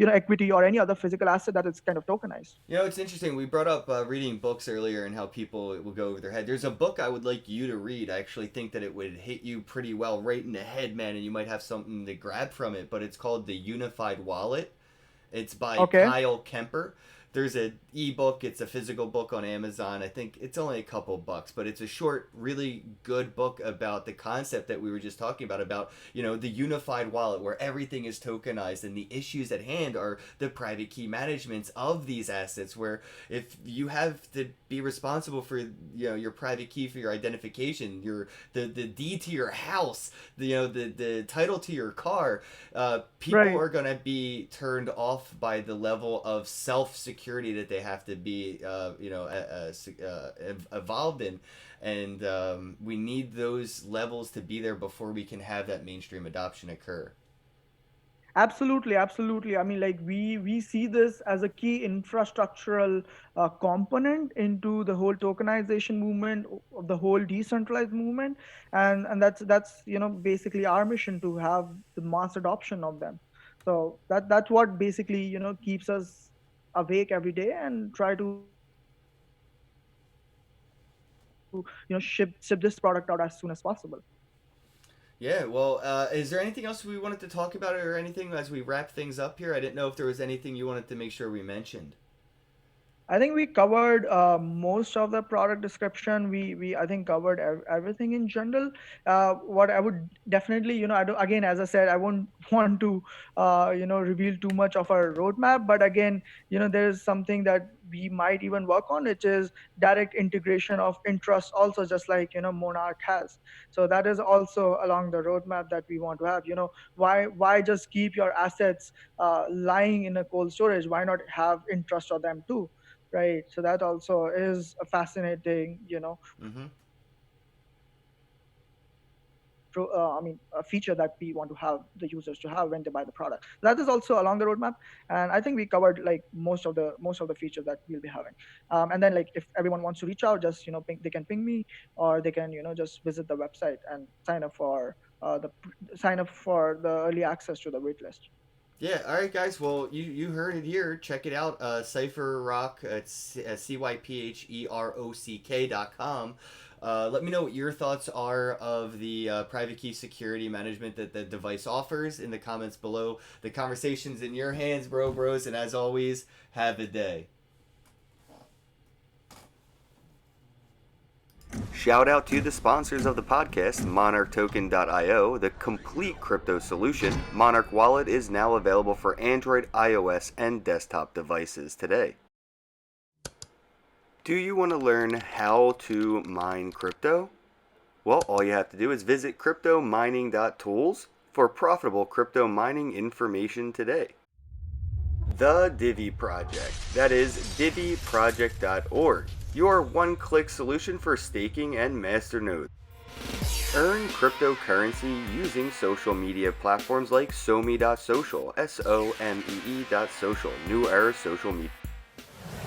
equity or any other physical asset that is kind of tokenized. You know, it's interesting. We brought up reading books earlier and how people it will go over their head. There's a book I would like you to read. I actually think that it would hit you pretty well right in the head, man, and you might have something to grab from it. But it's called The Unified Wallet. It's by Okay. Kyle Kemper. There's an ebook. It's a physical book on Amazon. I think it's only a couple bucks, but it's a short, really good book about the concept that we were just talking about the unified wallet where everything is tokenized and the issues at hand are the private key managements of these assets. Where if you have to be responsible for your private key for your identification, the deed to your house, the title to your car, people Right. are going to be turned off by the level of self security that they have to be, evolved in. And we need those levels to be there before we can have that mainstream adoption occur. Absolutely, absolutely. I mean, like we see this as a key infrastructural component into the whole tokenization movement, of the whole decentralized movement, and that's basically our mission to have the mass adoption of them. So that's what basically keeps us awake every day and try to ship this product out as soon as possible. Yeah, well, is there anything else we wanted to talk about or anything as we wrap things up here? I didn't know if there was anything you wanted to make sure we mentioned. I think we covered most of the product description. We I think covered everything in general. What I would definitely, I do, again, as I said, I won't want to reveal too much of our roadmap. But again, there is something that we might even work on, which is direct integration of interest, also just like Monarch has. So that is also along the roadmap that we want to have. Why just keep your assets lying in a cold storage? Why not have interest on them too? Right. So that also is a fascinating, Mm-hmm. I mean, a feature that we want to have the users to have when they buy the product. That is also along the roadmap, and I think we covered like most of the features that we'll be having. And then like if everyone wants to reach out, just they can ping me, or they can just visit the website and sign up for the early access to the waitlist. Yeah, all right, guys. Well, you heard it here. Check it out. Cypher Rock. It's CYPHEROCK.com. Let me know what your thoughts are of the private key security management that the device offers in the comments below. The conversation's in your hands, bros. And as always, have a day. Shout out to the sponsors of the podcast, MonarchToken.io, the complete crypto solution. Monarch Wallet is now available for Android, iOS, and desktop devices today. Do you want to learn how to mine crypto? Well, all you have to do is visit cryptomining.tools for profitable crypto mining information today. The Divi Project. That is diviproject.org, your one-click solution for staking and masternodes. Earn cryptocurrency using social media platforms like Somee.social, SOMEE.social, New Era Social Media.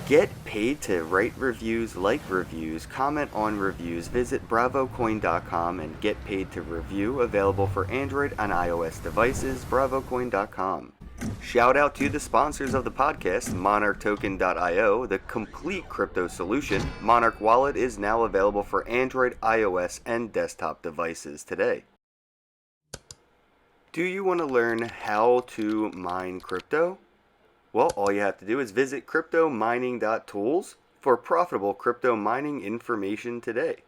Get paid to write reviews, like reviews, comment on reviews. Visit bravocoin.com and get paid to review, available for Android and iOS devices, bravocoin.com. Shout out to the sponsors of the podcast, MonarchToken.io, the complete crypto solution. Monarch Wallet is now available for Android, iOS, and desktop devices today. Do you want to learn how to mine crypto? Well, all you have to do is visit cryptomining.tools for profitable crypto mining information today.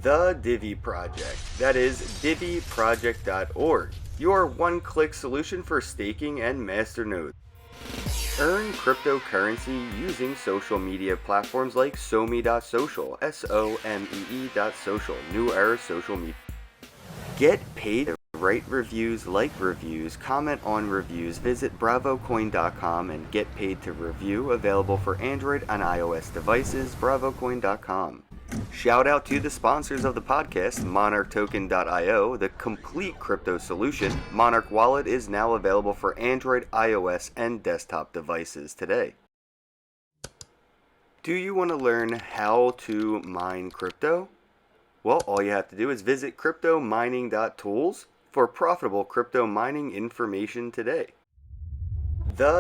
The Divi Project. That is diviproject.org, your one-click solution for staking and masternodes. Earn cryptocurrency using social media platforms like Somee.social, SOMEE.social, New Era Social Media. Get paid to write reviews, like reviews, comment on reviews. Visit bravocoin.com and get paid to review, available for Android and iOS devices, bravocoin.com. Shout out to the sponsors of the podcast, MonarchToken.io, the complete crypto solution. Monarch Wallet is now available for Android, iOS, and desktop devices today. Do you want to learn how to mine crypto? Well, all you have to do is visit cryptomining.tools for profitable crypto mining information today. The